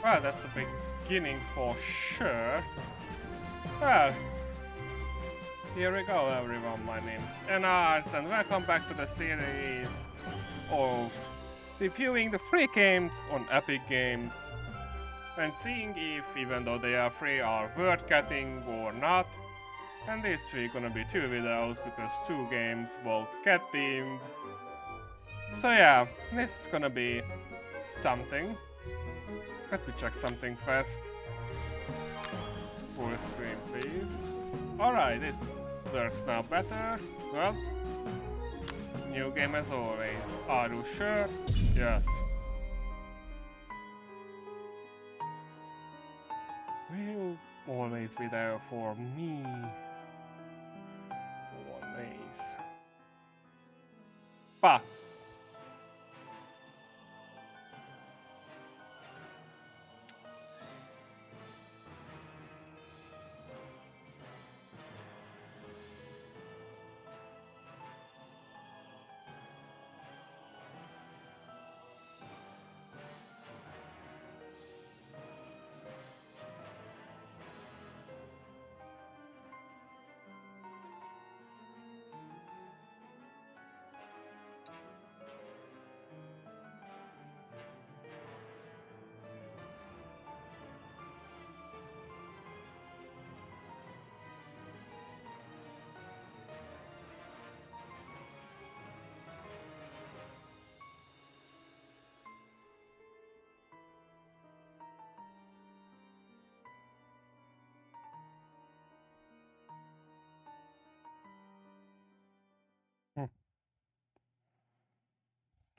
Well, that's a beginning for sure. Well, here we go everyone, my name's Enars and welcome back to the series of reviewing the free games on Epic Games and seeing if, even though they are free, are worth getting or not. And this week gonna be two videos because two games, both cat themed. So yeah, this is gonna be something. Let me check something fast. Full screen please. Alright, this works now better. Well, new game as always. Are you sure? Yes. Will you always be there for me? Always. But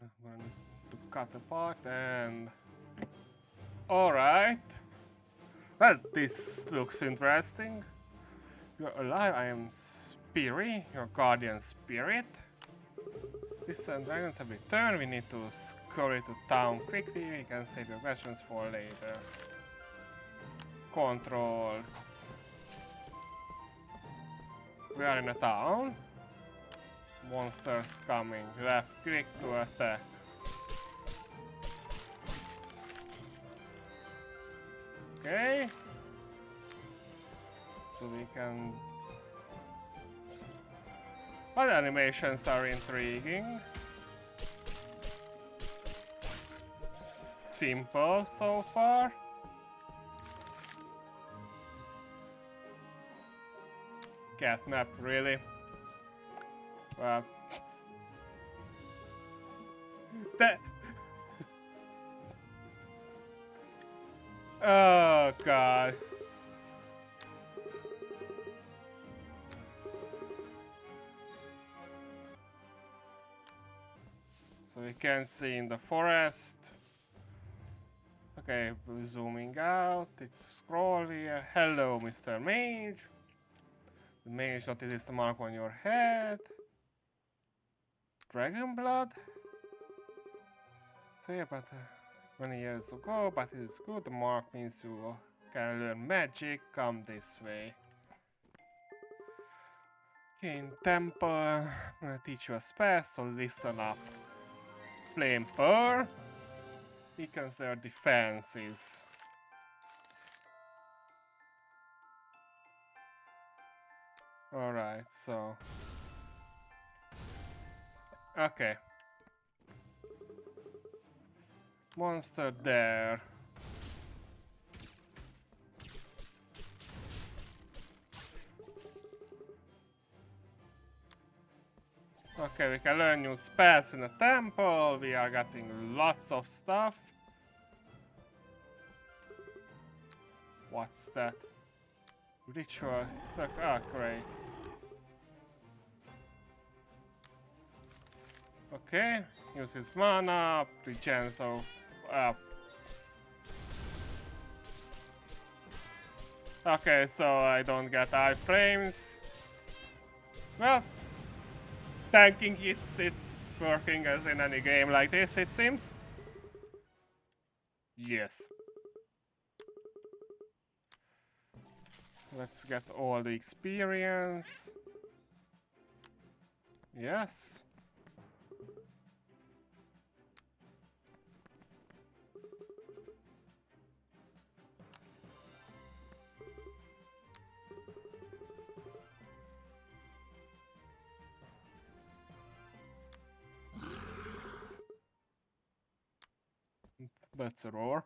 I'm going to cut apart and... Alright. Well, this looks interesting. You're alive, I am Spiri, your guardian spirit. This and dragons have returned, we need to scurry to town quickly, we can save your questions for later. Controls. We are in a town. Monsters coming. Left click to attack. Okay. So we can... Well, the animations are intriguing. Simple so far. Catnap, really? Well... That... Oh god. So we can see in the forest. Okay, zooming out, it's scroll here. Hello, Mr. Mage. The mage notices the mark on your head. Dragon blood? So yeah, but many years ago, but it is good. The mark means you can learn magic. Come this way. Okay, in temple, I'm gonna teach you a spell, so listen up. Flame Pearl weakens their defenses. Alright, so... Okay. Monster there. Okay, we can learn new spells in the temple. We are getting lots of stuff. What's that? Rituals. Ah, great. Okay, use his mana, regens of... Okay, so I don't get iframes. Well, tanking it's working as in any game like this, it seems. Yes. Let's get all the experience. Yes. That's a roar.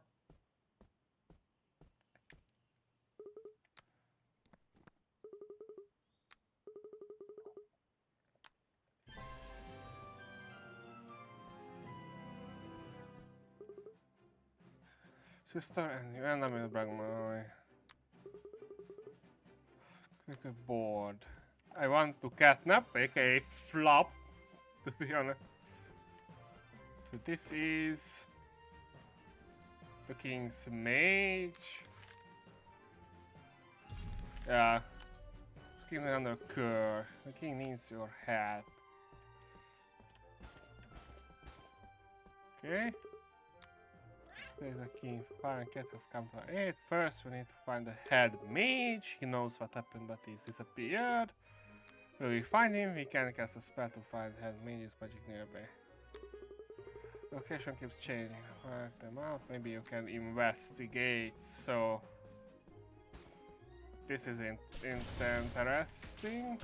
Sister and your enemy bring my click a board. I want to catnap, aka flop, to be honest. So this is the king's mage. Yeah. So king is under cure. The king needs your help. Okay. There's a king. Fire and cat has come to our aid. First, we need to find the head mage. He knows what happened, but he's disappeared. When we find him, we can cast a spell to find head mage's magic nearby. Location keeps changing. Work them out. Maybe you can investigate. So this is interesting.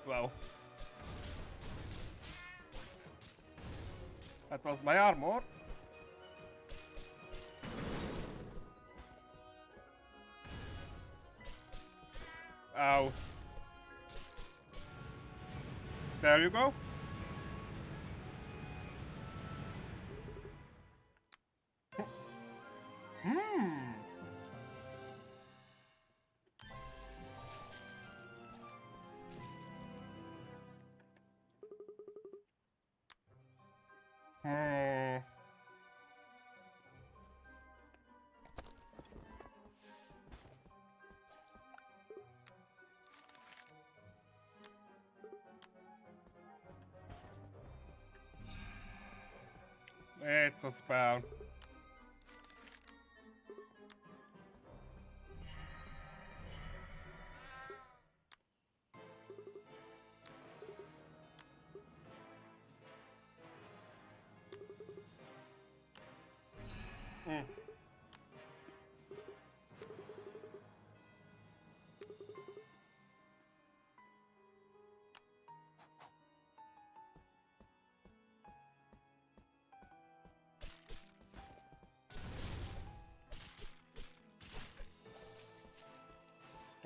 Wow. That was my armor. Ow. There you go. It's a spell.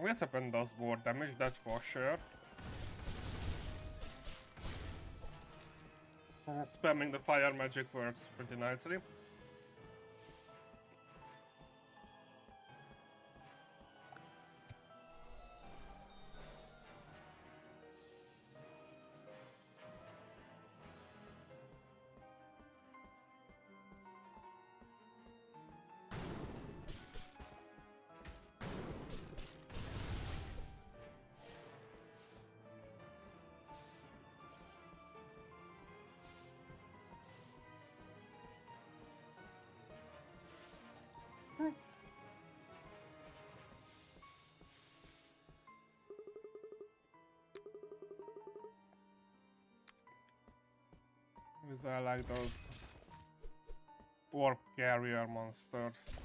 This weapon does more damage, that's for sure. Spamming the fire magic works pretty nicely. Because I like those orb carrier monsters.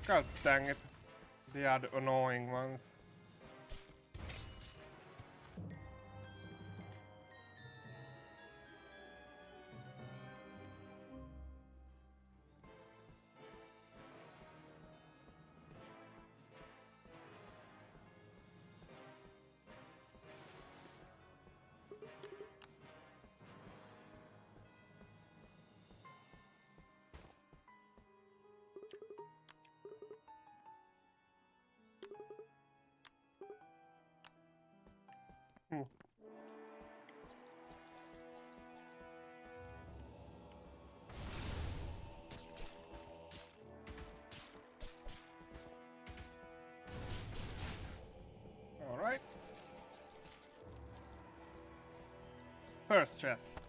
God dang it. They are the annoying ones. First chest.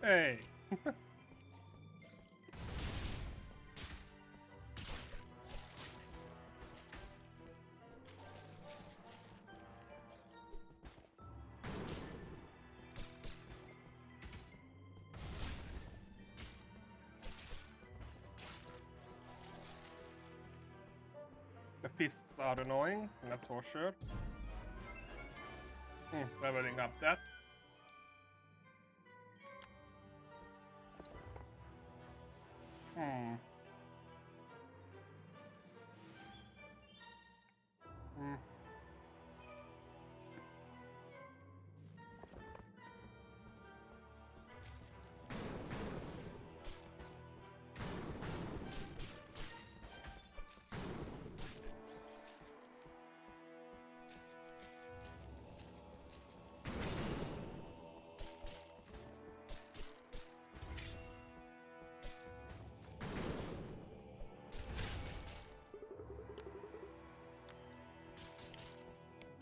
Hey. The fists are annoying, that's for sure. Leveling up that.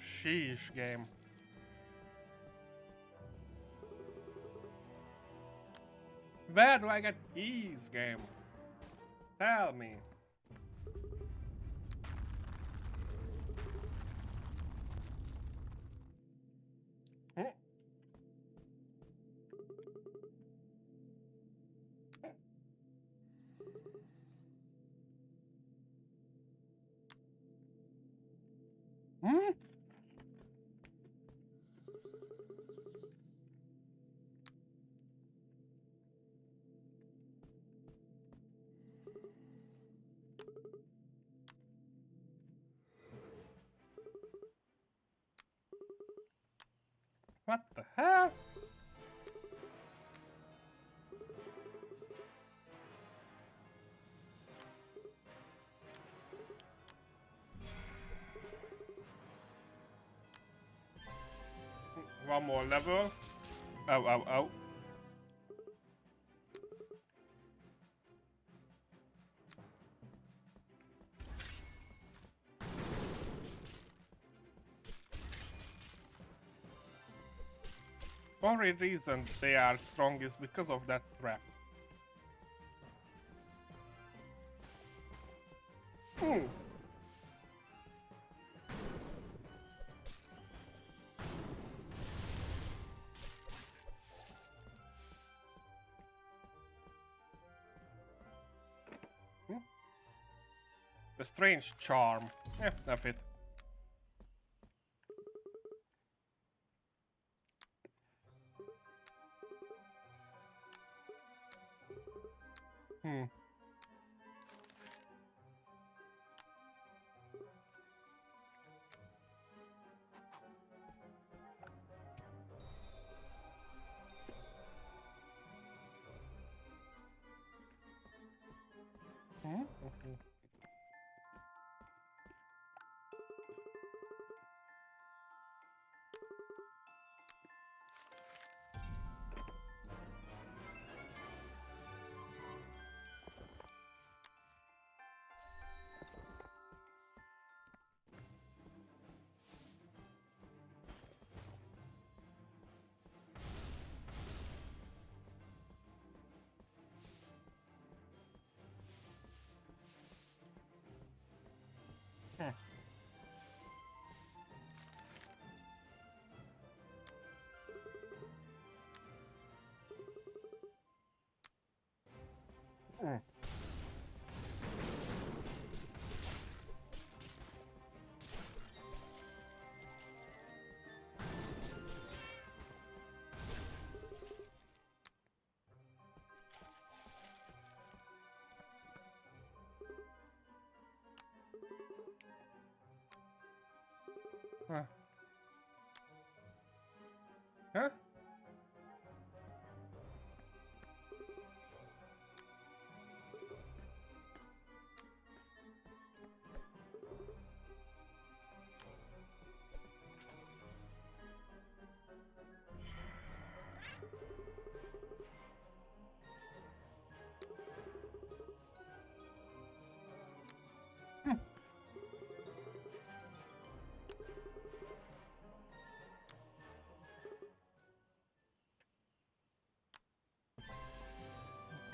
Sheesh, game. Where do I get keys, game? Tell me. What the hell? One more level. Oh, oh, oh. Only reason they are strong is because of that trap. The strange charm. Yeah, that's it. Huh?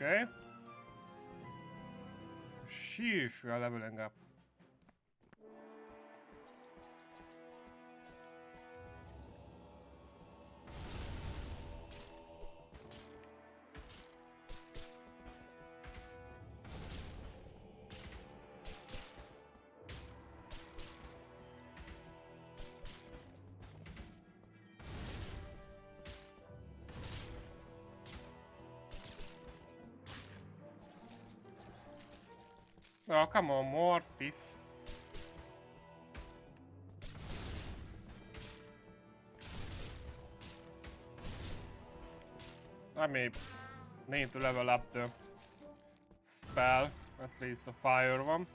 Okay. Sheesh, we are leveling up. Oh, come on, more piss. I may need to level up the spell, at least the fire one.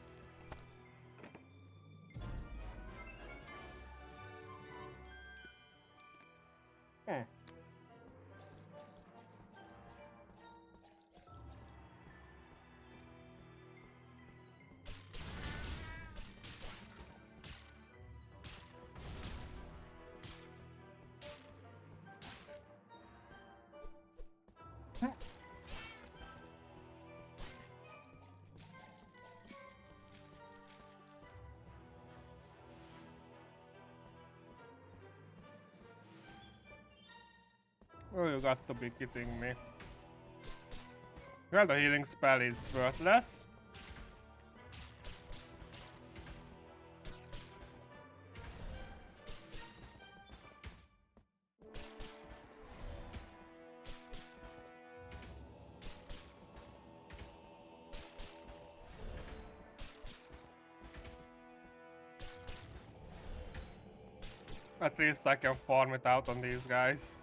Oh, you got to be kidding me. Well, the healing spell is worthless. At least I can farm it out on these guys.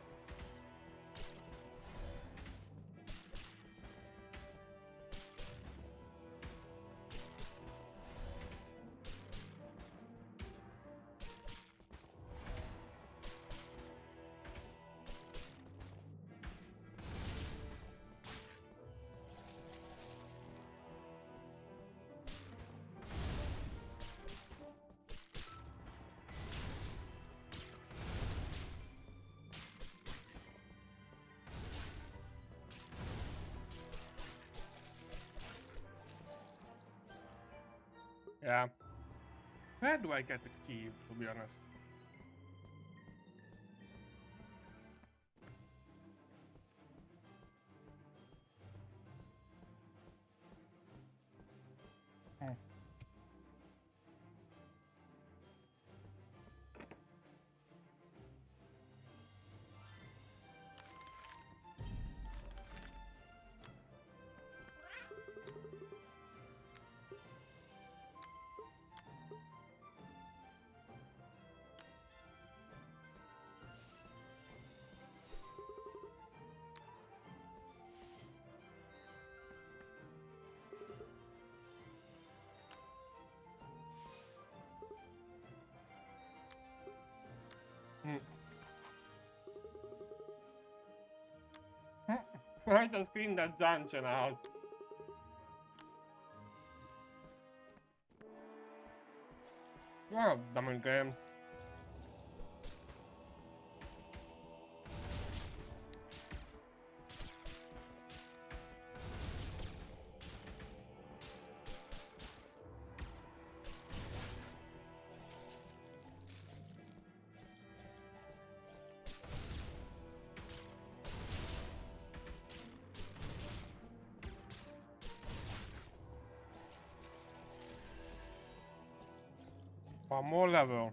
Yeah. Where do I get the key, to be honest? I just cleaned that dungeon out. Wow, damn game. One more level.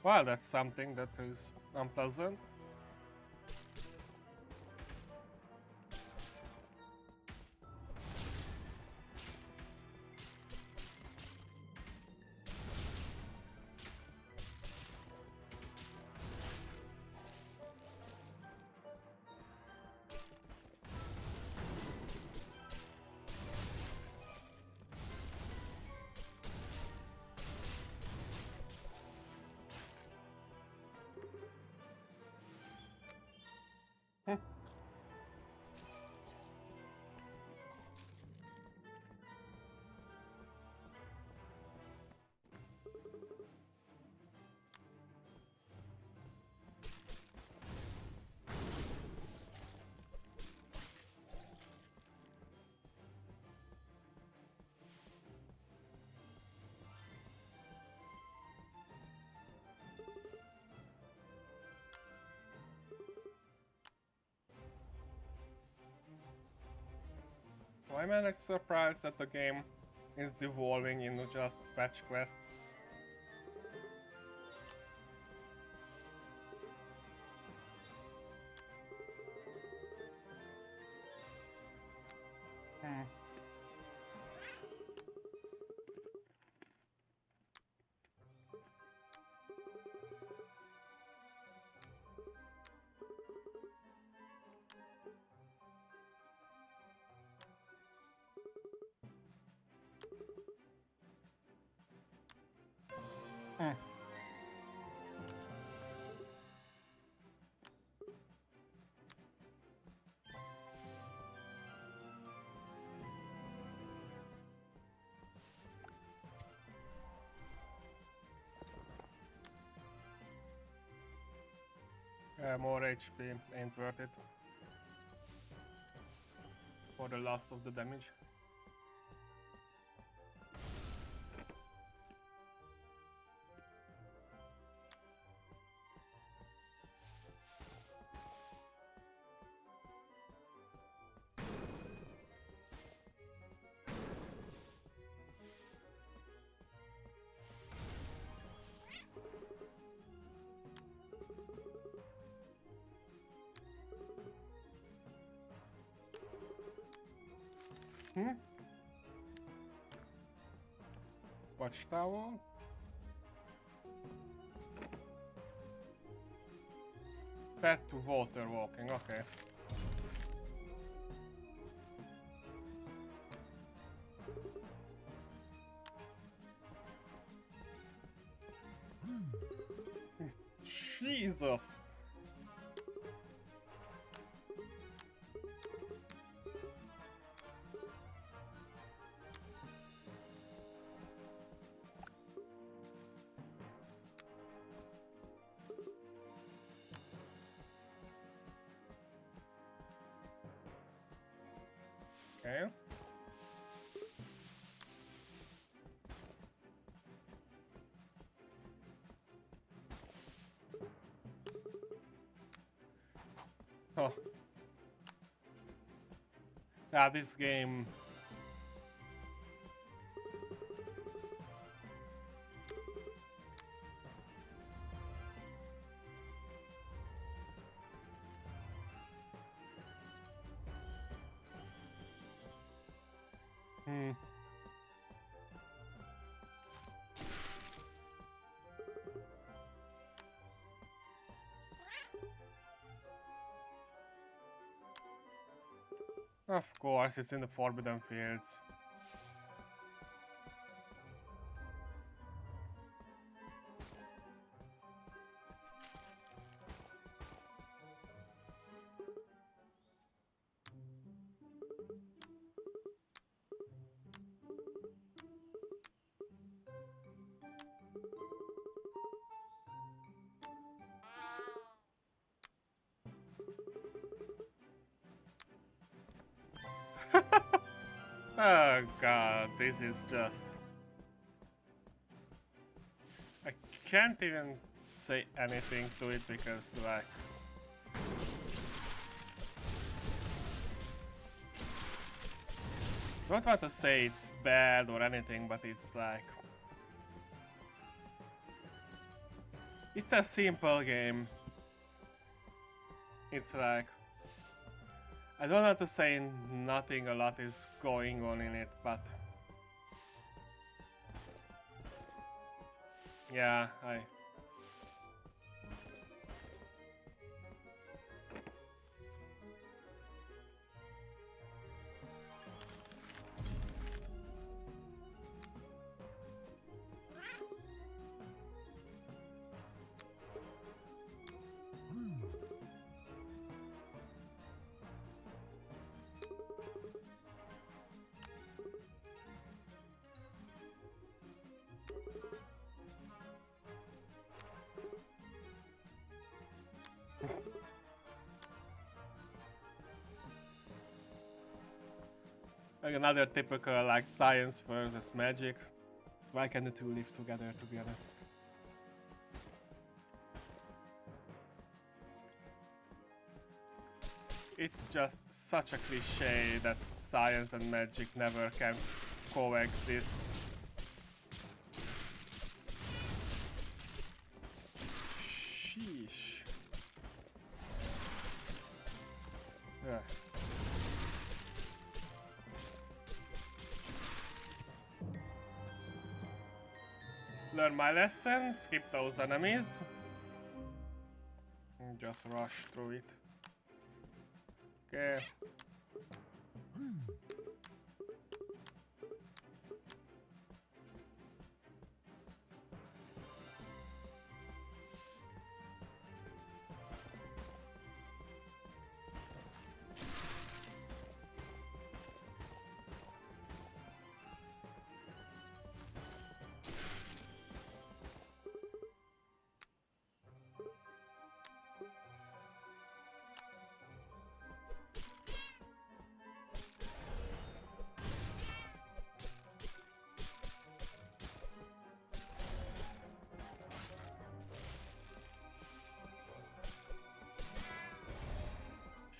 Well, that's something that is unpleasant. I'm really surprised that the game is devolving into just patch quests. More HP ain't worth it for the loss of the damage. Watchtower? Pet to water walking, okay. Jesus! Okay. Oh. Yeah, this game... Of course, it's in the Forbidden Fields. Oh god, this is just... I can't even say anything to it because, like... I don't want to say it's bad or anything, but it's like... It's a simple game. It's like... I don't want to say nothing a lot is going on in it, but... Yeah, like another typical like science versus magic. Why can the two live together, to be honest? it's just such a cliche that science and magic never can coexist. Sheesh. Yeah. Learn my lesson, skip those enemies. And just rush through it. Okay.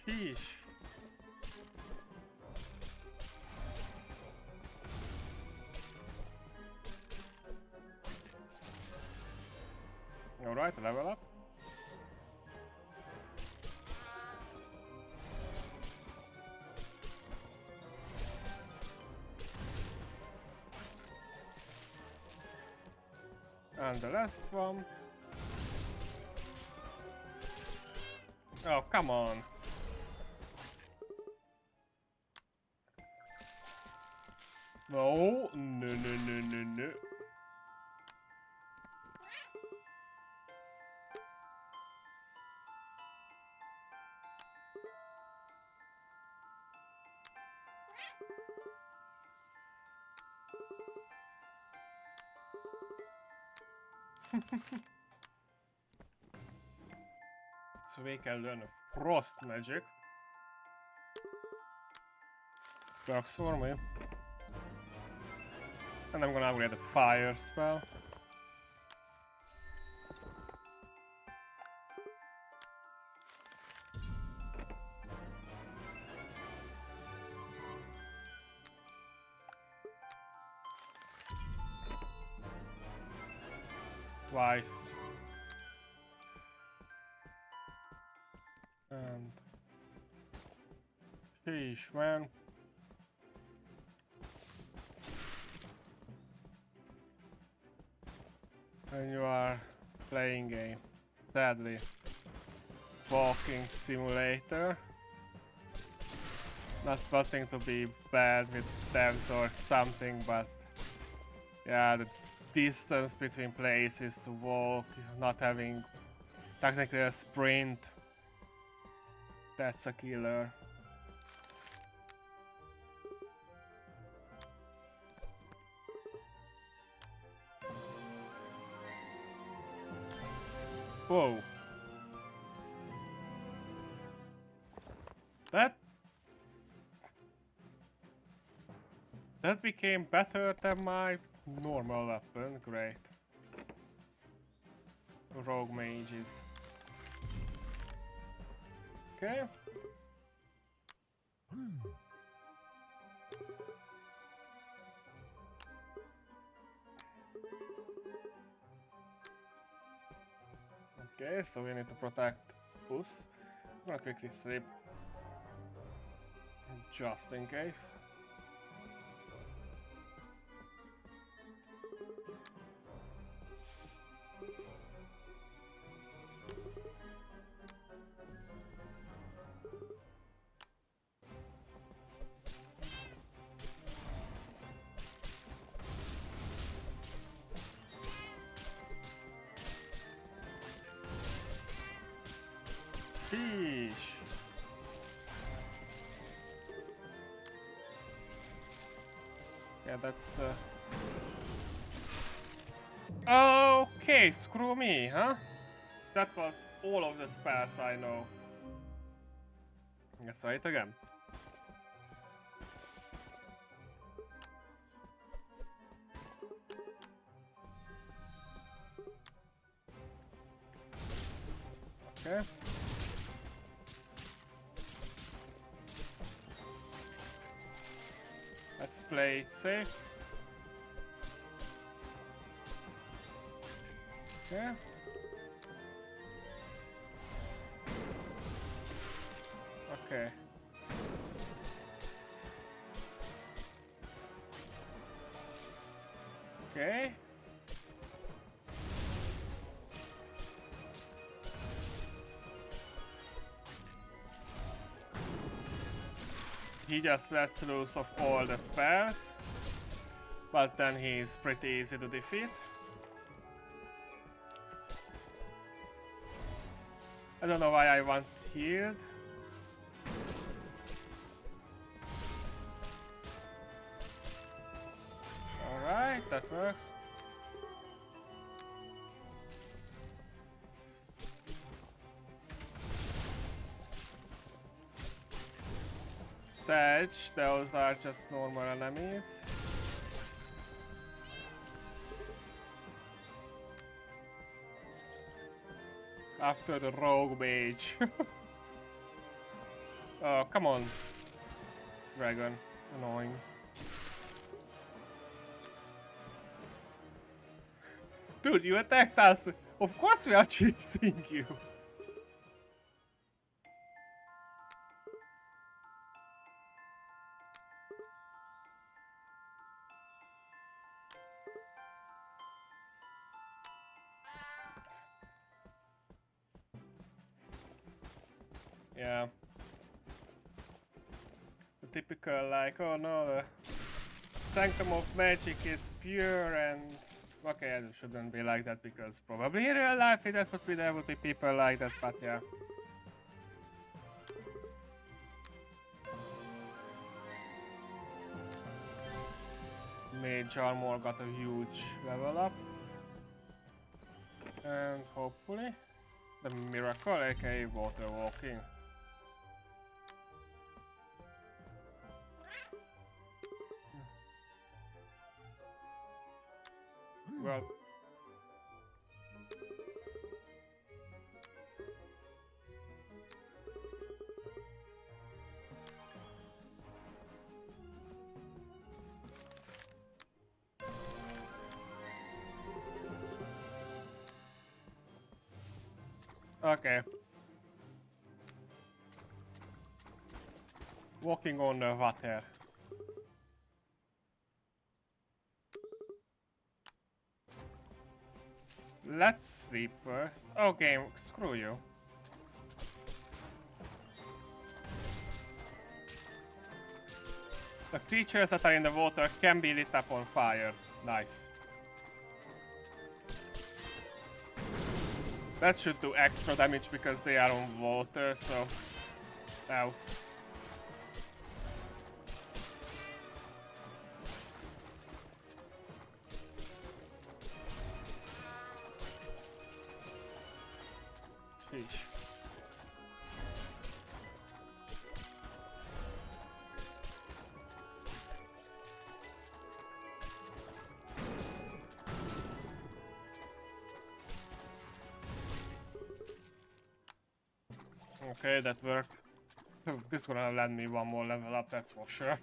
Sheesh. Alright, level up. And the last one. Oh, come on. No, no. So we can learn frost magic. Works for me. And I'm gonna upgrade the fire spell. Twice. And sheesh, man. And you are playing a sadly walking simulator. Not wanting to be bad with devs or something, but yeah, the distance between places to walk, not having technically a sprint, that's a killer. Whoa. That became better than my normal weapon, great. Rogue mages. Okay. Okay, so we need to protect us. I'm gonna quickly sleep. Just in case. Sheesh. Yeah, that's okay, screw me, huh? That was all of the spells I know. Let's try it again. Okay. Let's play it safe. Okay. Okay. Okay. He just lets loose of all the spells, but then he's pretty easy to defeat. I don't know why I want healed. Alright, that works. Sedge, those are just normal enemies. After the rogue mage. Oh, come on. Dragon. Annoying. Dude, you attacked us! Of course we are chasing you! Yeah. The typical like, oh no, the Sanctum of Magic is pure and... Okay, it shouldn't be like that because probably in real life that would be, there would be people like that, but yeah. Mage Armor got a huge level up. And hopefully the miracle, aka water walking. Well, okay. Walking on the water. Let's sleep first. Okay, screw you. The creatures that are in the water can be lit up on fire. Nice. That should do extra damage because they are on water, so... Ow. Sheesh. Okay, that worked. This is gonna land me one more level up, that's for sure.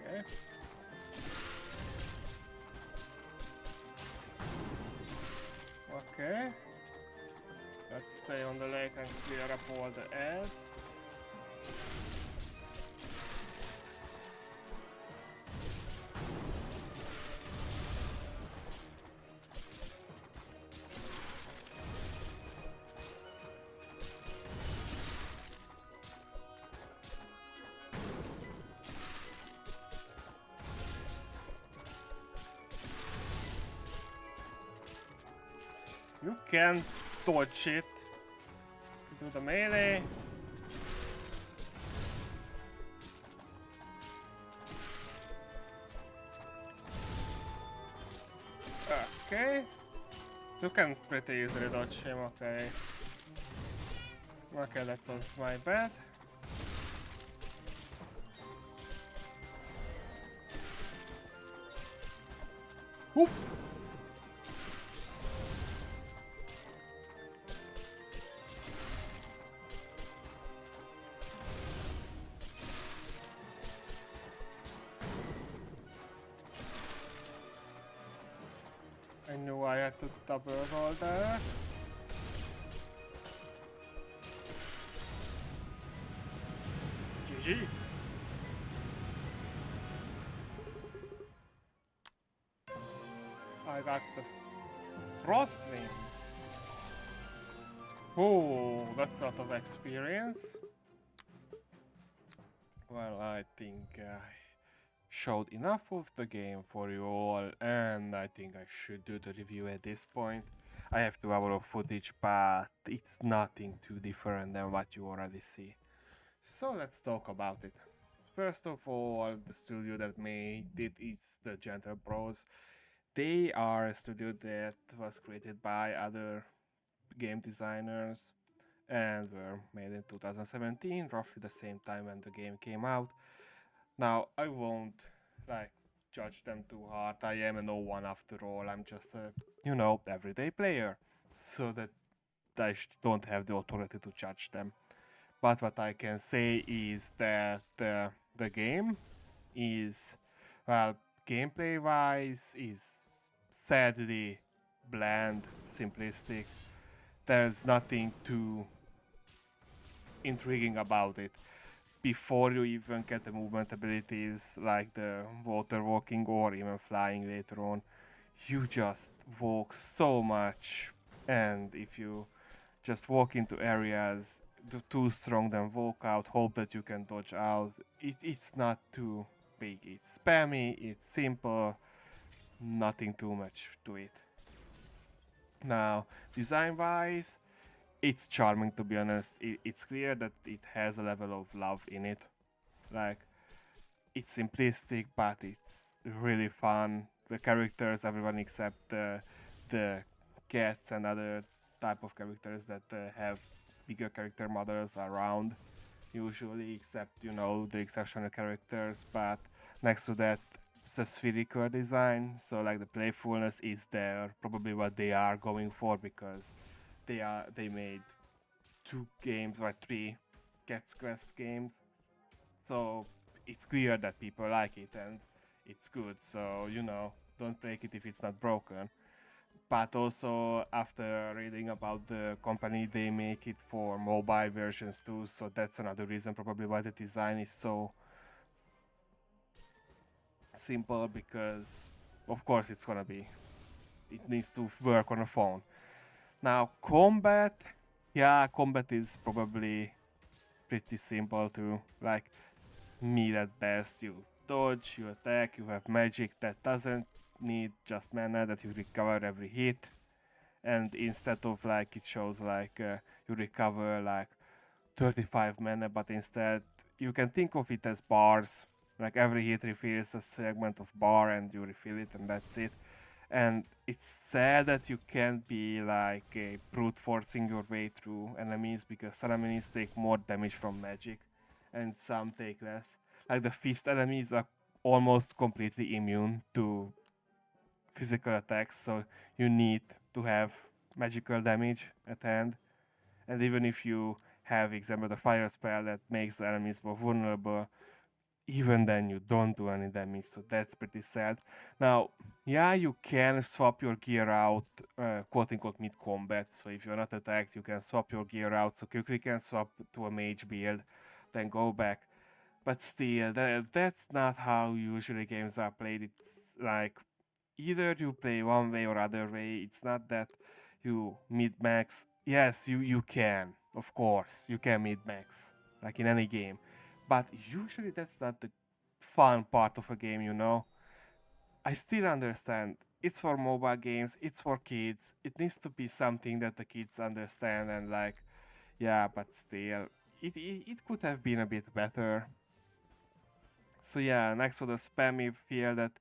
Okay. Okay. Let's stay on the lake and clear up all the ads. You can dodge it. Do the melee. Okay. You can pretty easily dodge him, okay. Okay, that was my bad. Oop. I knew I had to double roll there. GG. I got the frost wing. Oh, that's a lot of experience. Well, I think I showed enough of the game for you all, and I think I should do the review at this point. I have 2 hours of footage, but it's nothing too different than what you already see. So let's talk about it. First of all, the studio that made it is the Gentle Bros. They are a studio that was created by other game designers and were made in 2017, roughly the same time when the game came out. Now, I won't like judge them too hard. I am a no one after all. I'm just a, everyday player. So that I don't have the authority to judge them. But what I can say is that the game is, well, gameplay wise, is sadly bland, simplistic. There's nothing too intriguing about it. Before you even get the movement abilities like the water walking or even flying later on, you just walk so much. And if you just walk into areas too strong, then walk out, hope that you can dodge out. It's not too big. It's spammy, it's simple, nothing too much to it. Now, design wise, it's charming, to be honest. It's clear that it has a level of love in it. Like, it's simplistic, but it's really fun. The characters, everyone except the cats and other type of characters that have bigger character models around, usually, except the exceptional characters. But next to that, it's a spherical design, so like the playfulness is there. Probably what they are going for, because they made 2 games or 3 Cat's Quest games, so it's clear that people like it and it's good. So don't break it if it's not broken. But also, after reading about the company, they make it for mobile versions too. So that's another reason probably why the design is so simple, because of course it needs to work on a phone. Now, combat is probably pretty simple too. Like, meat at best. You dodge, you attack, you have magic that doesn't need just mana that you recover every hit. And instead of like it shows like you recover like 35 mana, but instead you can think of it as bars. Like every hit refills a segment of bar and you refill it and that's it. And it's sad that you can't be like brute forcing your way through enemies, because some enemies take more damage from magic and some take less. Like the fist enemies are almost completely immune to physical attacks, so you need to have magical damage at hand. And even if you have, example, the fire spell that makes the enemies more vulnerable, even then you don't do any damage, so that's pretty sad. Now, yeah, you can swap your gear out, quote unquote, mid combat. So if you're not attacked, you can swap your gear out. So quickly can swap to a mage build, then go back. But still, that's not how usually games are played. It's like either you play one way or other way. It's not that you mid max. Yes, you can, of course, you can mid max, like in any game. But usually that's not the fun part of a game. I still understand. It's for mobile games, it's for kids. It needs to be something that the kids understand and like, yeah, but still, it could have been a bit better. So yeah, next to the spammy feel that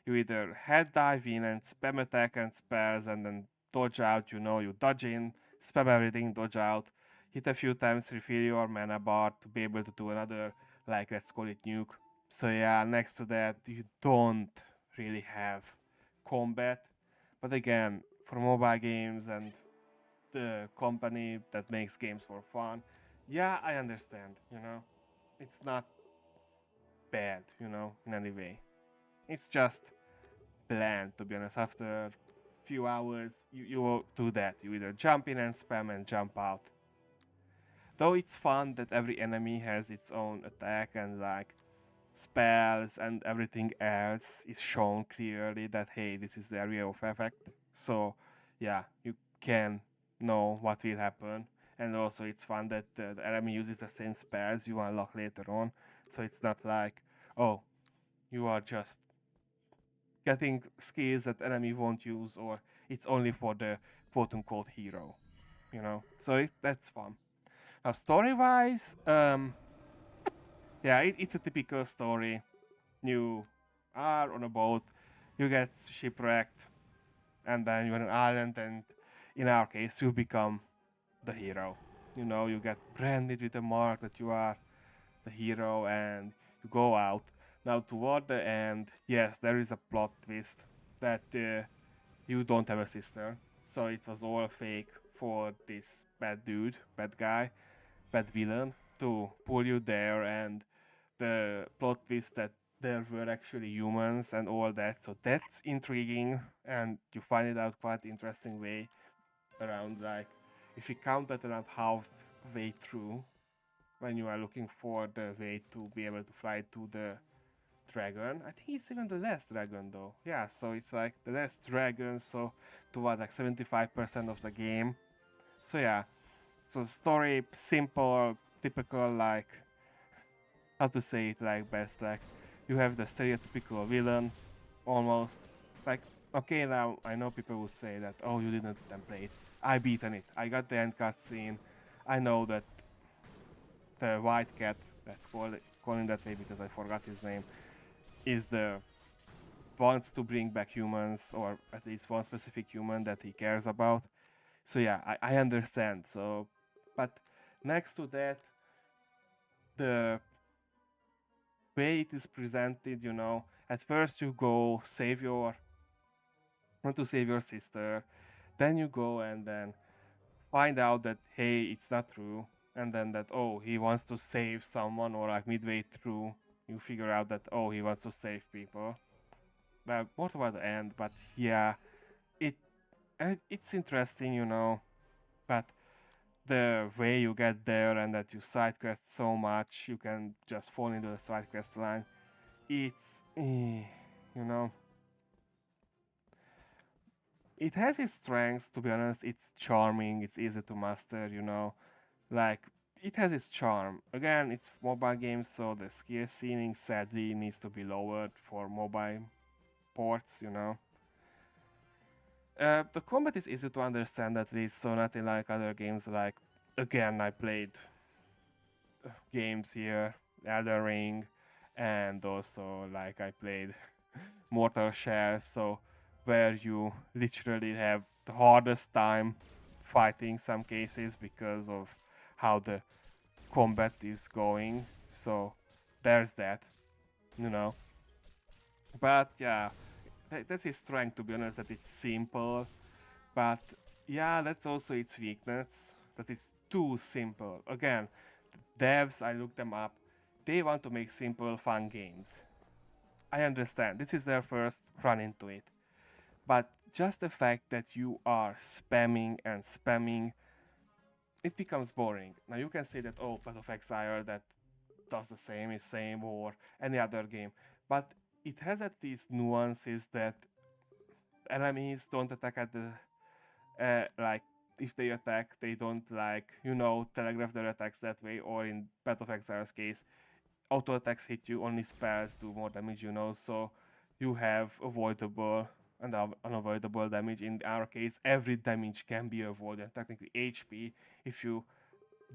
you either head dive in and spam attack and spells and then dodge out, you dodge in, spam everything, dodge out, hit a few times, refill your mana bar to be able to do another, like, let's call it nuke. So yeah, next to that, you don't really have combat. But again, for mobile games and the company that makes games for fun, yeah, I understand, you know. It's not bad, you know, in any way. It's just bland, to be honest. After few hours, you will do that. You either jump in and spam and jump out. Though it's fun that every enemy has its own attack and like spells and everything else is shown clearly that hey, this is the area of effect. So yeah, you can know what will happen. And also it's fun that the enemy uses the same spells you unlock later on. So it's not like, oh, you are just getting skills that enemy won't use or it's only for the quote unquote hero. You know? So that's fun. Now story wise, yeah, it's a typical story. You are on a boat, you get shipwrecked, and then you're on an island, and in our case, you become the hero. You know, you get branded with a mark that you are the hero, and you go out. Now, toward the end, yes, there is a plot twist that you don't have a sister, so it was all fake for this bad dude, bad guy, bad villain to pull you there, and the plot twist that there were actually humans and all that. So that's intriguing, and you find it out quite interesting way around like if you count that around halfway through when you are looking for the way to be able to fly to the dragon. I think it's even the last dragon though. Yeah, so it's like the last dragon, so to what like 75% of the game. So yeah. So story simple, typical like how to say it like best like you have the stereotypical villain almost like okay now I know people would say that oh you didn't play it. I beaten it. I got the end cutscene. I know that the white cat, let's call him that way because I forgot his name, is the wants to bring back humans or at least one specific human that he cares about. So yeah, I understand. So but next to that the way it is presented, you know, at first you go want to save your sister, then you go and then find out that hey, it's not true, and then that oh, he wants to save someone, or like midway through, you figure out that oh, he wants to save people. Well, more toward the end, but yeah, it it's interesting, you know, but the way you get there and that you side quest so much, you can just fall into the side quest line. It's, you know, it has its strengths. To be honest, it's charming. It's easy to master. You know, like it has its charm. Again, it's mobile games, so the skill ceiling sadly needs to be lowered for mobile ports. You know. The combat is easy to understand at least, so nothing like other games. Like again, I played games here, Elden Ring, and also like I played Mortal Shell, so where you literally have the hardest time fighting some cases because of how the combat is going. So there's that, you know. But yeah, that's its strength to be honest, that it's simple. But yeah, that's also its weakness, that it's too simple. Again, devs, I looked them up, they want to make simple, fun games. I understand, this is their first run into it. But just the fact that you are spamming and spamming, it becomes boring. Now you can say that, oh, Path of Exile that does the same, is same, or any other game. But it has at least nuances that enemies don't attack at the like if they attack, they don't like telegraph their attacks that way. Or in Path of Exile's case, auto attacks hit you, only spells do more damage. So you have avoidable and unavoidable damage. In our case, every damage can be avoided. Technically, HP, if you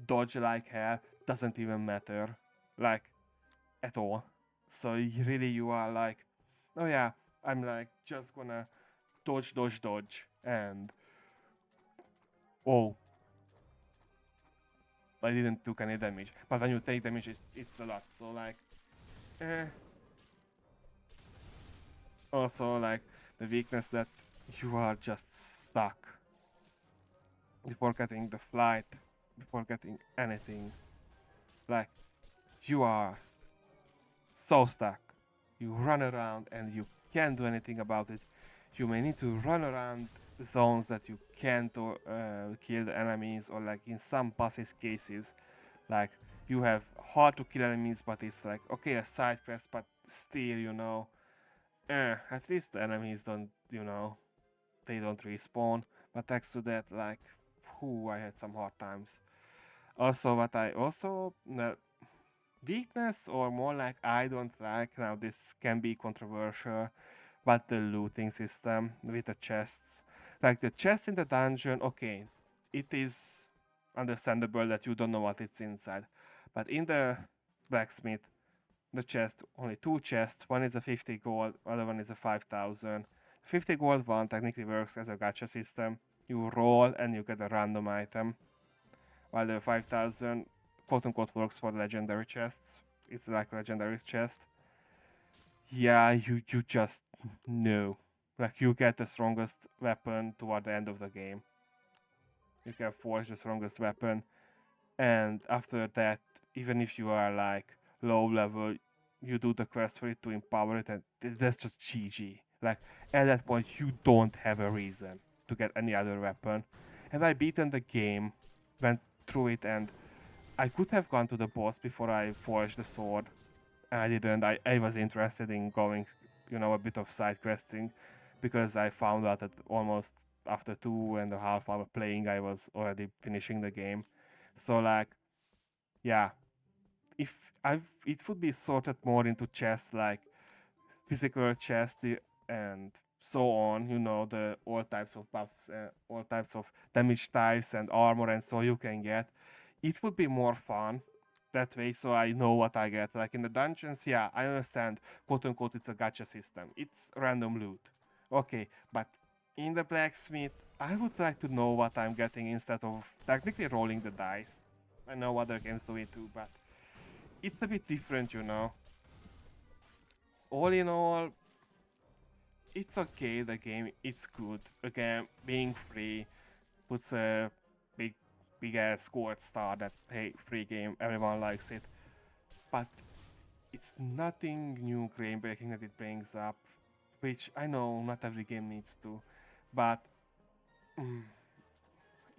dodge like hell, doesn't even matter, like at all. So you are like, oh yeah, I'm like just gonna dodge, and oh, I didn't took any damage. But when you take damage, it's a lot. So like, also like The weakness that you are just stuck before getting the flight, before getting anything. Like, you are so stuck. You run around and you can't do anything about it. You may need to run around zones that you can't kill the enemies, or like in some bosses cases, like you have hard to kill enemies, but it's like okay, a side quest, but still, at least the enemies don't, they don't respawn. But thanks to that, like, I had some hard times. Also, what I also weakness, or more like I don't like, now this can be controversial, but the looting system with the chests. Like the chest in the dungeon, okay, it is understandable that you don't know what it's inside. But in the blacksmith, the chest, only two chests, one is a 50 gold, other one is a 5,000. 50 gold one technically works as a gacha system. You roll and you get a random item, while the 5,000 quote unquote works for legendary chests. It's like a legendary chest. Yeah, you just know. Like you get the strongest weapon toward the end of the game. You can forge the strongest weapon, and after that, even if you are like low level, you do the quest for it to empower it, and that's just GG. Like at that point, you don't have a reason to get any other weapon. And I beaten the game, went through it, and I could have gone to the boss before I forged the sword. And I didn't. I was interested in going, a bit of side questing, because I found out that almost after 2.5 hours playing, I was already finishing the game. So like, yeah, if it would be sorted more into chests, like physical chest and so on. The all types of buffs, all types of damage types and armor and so you can get. It would be more fun that way, so I know what I get. Like in the dungeons, yeah, I understand, quote unquote, it's a gacha system. It's random loot. Okay, but in the blacksmith, I would like to know what I'm getting instead of technically rolling the dice. I know other games do it too, but it's a bit different. All in all, it's okay. The game, it's good. Again, being free puts a big, big ass scored star that hey, free game, everyone likes it. But it's nothing new game breaking that it brings up, which I know not every game needs to, but mm,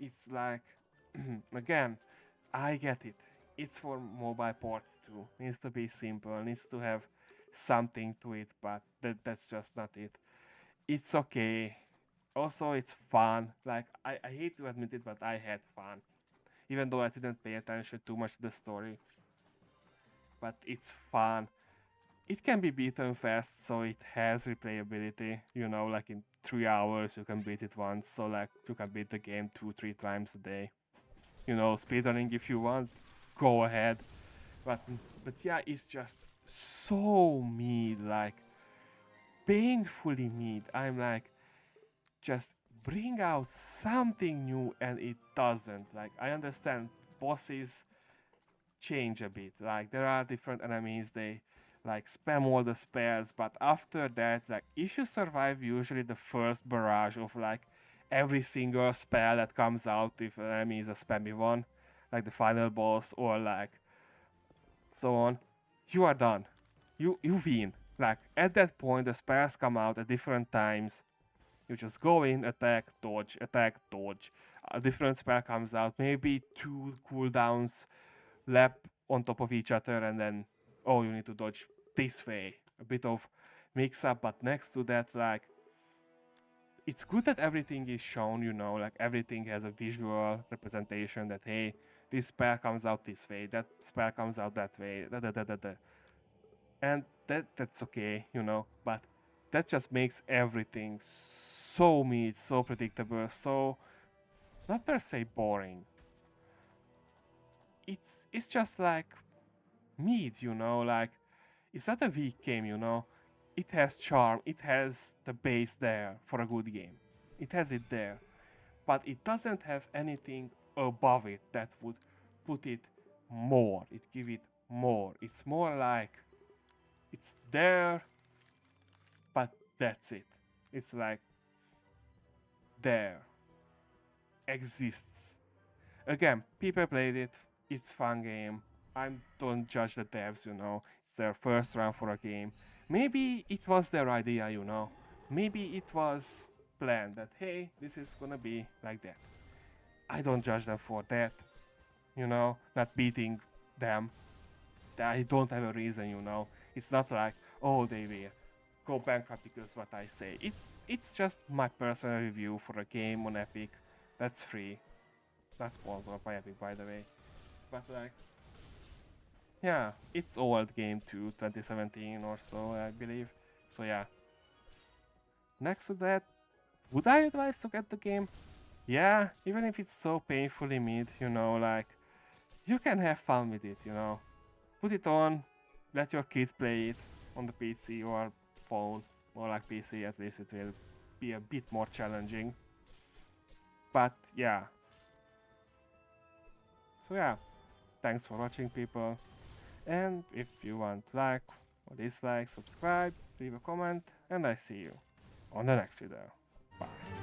it's like again, I get it. It's for mobile ports too. Needs to be simple. Needs to have something to it, but that's just not it. It's okay. Also, it's fun. Like I hate to admit it, but I had fun, even though I didn't pay attention too much to the story. But it's fun. It can be beaten fast, so it has replayability. Like in 3 hours you can beat it once, so like you can beat the game 2-3 times a day. Speedrunning if you want, go ahead. But but yeah, it's just so mid, like painfully mid. I'm like, just bring out something new, and it doesn't. Like I understand bosses change a bit. Like there are different enemies, they like spam all the spells, but after that, like if you survive usually the first barrage of like every single spell that comes out, if an enemy is a spammy one, like the final boss or like so on, you are done. You win. Like at that point the spells come out at different times. You just go in, attack, dodge. A different spell comes out, maybe two cooldowns lap on top of each other, and then oh, you need to dodge this way. A bit of mix up, but next to that, like it's good that everything is shown, like everything has a visual representation that hey, this spell comes out this way, that spell comes out that way, da. And that's okay, but that just makes everything so neat, so predictable, so not per se boring. It's just like meat, like it's not a weak game, It has charm, it has the base there for a good game. It has it there. But it doesn't have anything above it that would put it more. It give it more. It's more like it's there, but that's it. It's like there exists. Again, people played it. It's fun game. I don't judge the devs, you know. It's their first run for a game. Maybe it was their idea, you know. Maybe it was planned that hey, this is gonna be like that. I don't judge them for that, you know. Not beating them. I don't have a reason, you know. It's not like oh they will go bankrupt because what I say. It's just my personal review for a game on Epic. That's free. That's sponsored by Epic, by the way. But like, yeah, it's old game too, 2017 or so, I believe. So yeah. Next to that, would I advise to get the game? Yeah, even if it's so painfully mid, you know, like, you can have fun with it, you know. Put it on, let your kid play it on the PC or phone, or like PC, at least it will be a bit more challenging. But yeah. So yeah, thanks for watching, people. And if you want like or dislike, subscribe, leave a comment, and I see you on the next video. Bye.